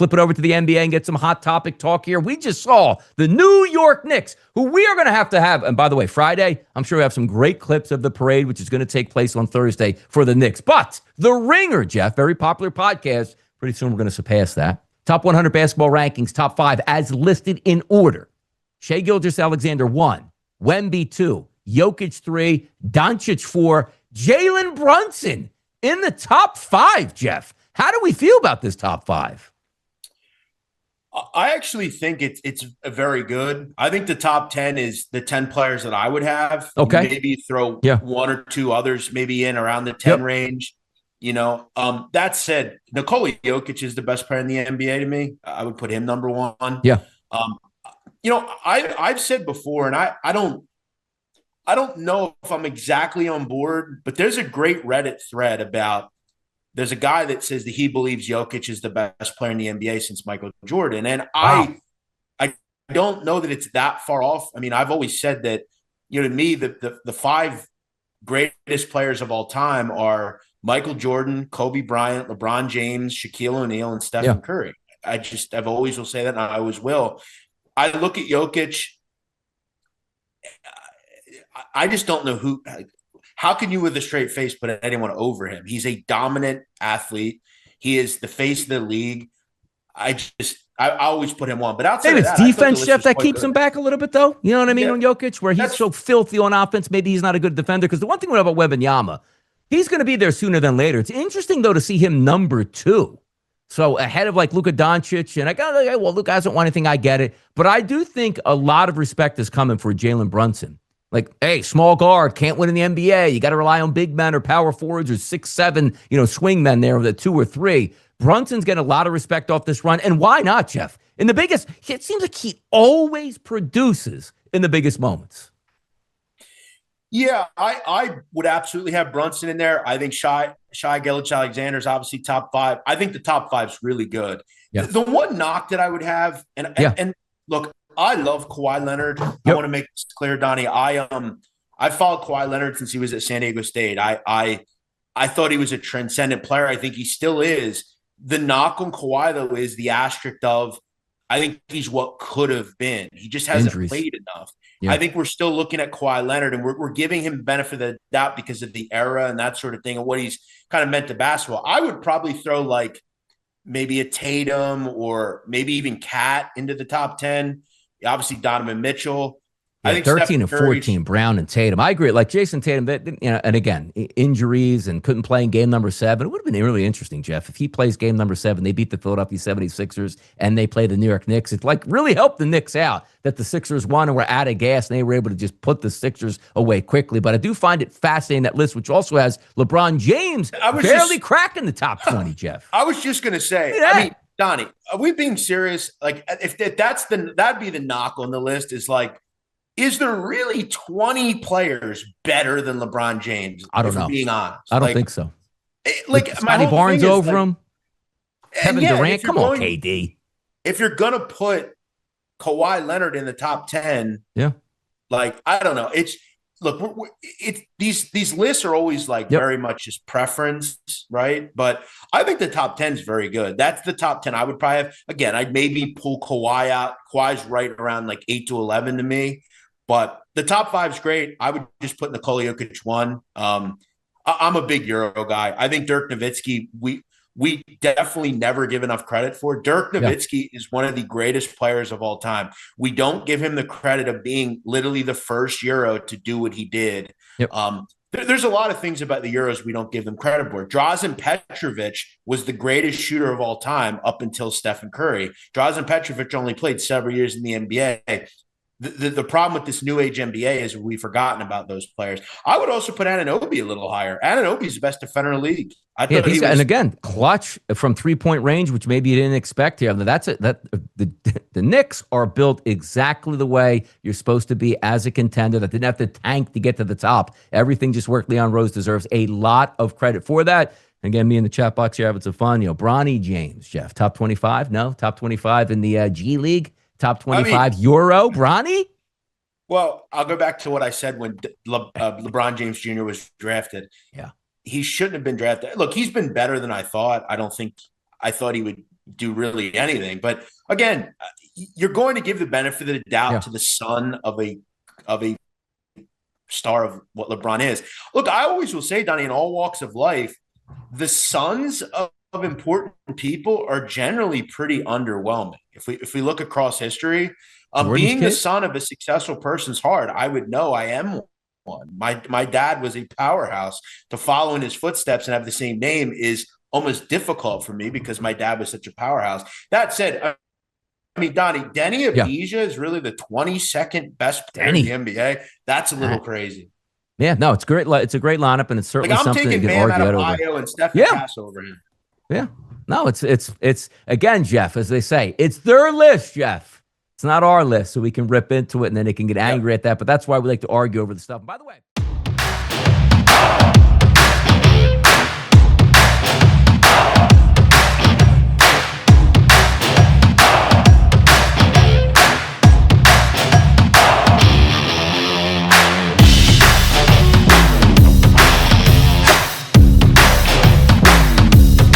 flip it over to the NBA and get some hot topic talk here. We just saw the New York Knicks, who we are going to have. And by the way, Friday, I'm sure we have some great clips of the parade, which is going to take place on Thursday for the Knicks. But The Ringer, Jeff, very popular podcast. Pretty soon we're going to surpass that. Top 100 basketball rankings, top 5 as listed in order. Shai Gilgeous-Alexander 1, Wemby 2, Jokic 3, Doncic 4, Jalen Brunson in the top 5, Jeff. How do we feel about this top 5? I actually think it's very good. I think the top 10 is the 10 players that I would have. Okay. Maybe throw one or two others maybe in around the 10 range. That said, Nikola Jokic is the best player in the NBA to me. I would put him number 1. Yeah. I've said before, and I don't know if I'm exactly on board, but there's a great Reddit thread about there's a guy that says that he believes Jokic is the best player in the NBA since Michael Jordan. And wow. I don't know that it's that far off. I mean, I've always said that, to me, the 5 greatest players of all time are Michael Jordan, Kobe Bryant, LeBron James, Shaquille O'Neal, and Stephen Curry. I've always will say that, and I always will. I look at Jokic. I just don't know who. How can you, with a straight face, put anyone over him? He's a dominant athlete. He is the face of the league. I always put him on. But outside of that, defense, Jeff, that keeps him back a little bit, though. You know what I mean on Jokic, where he's so filthy on offense. Maybe he's not a good defender. Because the one thing we know about Wembanyama, he's going to be there sooner than later. It's interesting, though, to see him number 2. So ahead of like Luka Doncic, and I got Luka hasn't won anything. I get it, but I do think a lot of respect is coming for Jalen Brunson. Like, hey, small guard, can't win in the NBA. You got to rely on big men or power forwards or 6'7", swing men there with a 2 or 3. Brunson's getting a lot of respect off this run. And why not, Jeff? In the biggest, it seems like he always produces in the biggest moments. Yeah, I would absolutely have Brunson in there. I think Shai Gilgeous-Alexander is obviously top 5. I think the top 5 is really good. Yeah. The one knock that I would have, and look, I love Kawhi Leonard. Yep. I want to make this clear, Donnie. I followed Kawhi Leonard since he was at San Diego State. I thought he was a transcendent player. I think he still is. The knock on Kawhi, though, is the asterisk of I think he's what could have been. He just hasn't played enough. Yeah. I think we're still looking at Kawhi Leonard, and we're giving him the benefit of the doubt because of the era and that sort of thing and what he's kind of meant to basketball. I would probably throw like maybe a Tatum or maybe even Cat into the top 10. Obviously, Donovan Mitchell. Yeah, I think 13 and 14, Brown and Tatum. I agree. Like Jason Tatum, and again, injuries and couldn't play in game number 7. It would have been really interesting, Jeff, if he plays game number 7. They beat the Philadelphia 76ers and they play the New York Knicks. It really helped the Knicks out that the Sixers won and were out of gas and they were able to just put the Sixers away quickly. But I do find it fascinating, that list, which also has LeBron James barely cracking the top 20, Jeff. I was just going to say, I mean, Donnie, are we being serious? Like, if that'd be the knock on the list, is like, is there really 20 players better than LeBron James? I don't know. Being honest, I don't think so. Scotty Barnes over him. Kevin Durant, come on, KD. If you're gonna put Kawhi Leonard in the top 10, I don't know. These lists are always very much just preference, right? But I think the top 10 is very good. That's the top 10 I would probably have. Again, I'd maybe pull Kawhi out. Kawhi's right around 8 to 11 to me. But the top 5 is great. I would just put Nikola Jokic 1. I'm a big Euro guy. I think Dirk Nowitzki, we definitely never give enough credit for. Dirk Nowitzki is one of the greatest players of all time. We don't give him the credit of being literally the first Euro to do what he did. Yep. There's a lot of things about the Euros we don't give them credit for. Drazen Petrovic was the greatest shooter of all time up until Stephen Curry. Drazen Petrovic only played several years in the NBA. The problem with this new age NBA is we've forgotten about those players. I would also put Anunoby a little higher. Anunoby's the best defender in the league. And again, clutch from 3-point range, which maybe you didn't expect here. That's it. The Knicks are built exactly the way you're supposed to be as a contender. That didn't have to tank to get to the top. Everything just worked. Leon Rose deserves a lot of credit for that. Again, me in the chat box here having some fun. Bronny James, Jeff, top 25? No, top 25 in the G League. Top 25 Euro, Bronny? Well, I'll go back to what I said when LeBron James Jr. was drafted. Yeah. He shouldn't have been drafted. Look, he's been better than I thought. I thought he would do really anything. But again, you're going to give the benefit of the doubt to the son of a star of what LeBron is. Look, I always will say, Donnie, in all walks of life, the sons of important people are generally pretty underwhelming. If we look across history, being the son of a successful person's hard. I would know I am one. My dad was a powerhouse. To follow in his footsteps and have the same name is almost difficult for me because my dad was such a powerhouse. That said, I mean, Donnie, Denny Avdija is really the 22nd best player in the NBA. That's a little crazy. Yeah, no, it's great. It's a great lineup, and it's certainly something you can argue out of Ohio and Stephen Cass over him. Yeah, no, it's again, Jeff, as they say, it's their list, Jeff. It's not our list, so we can rip into it, and then they can get angry at that. But that's why we like to argue over the stuff. And by the way.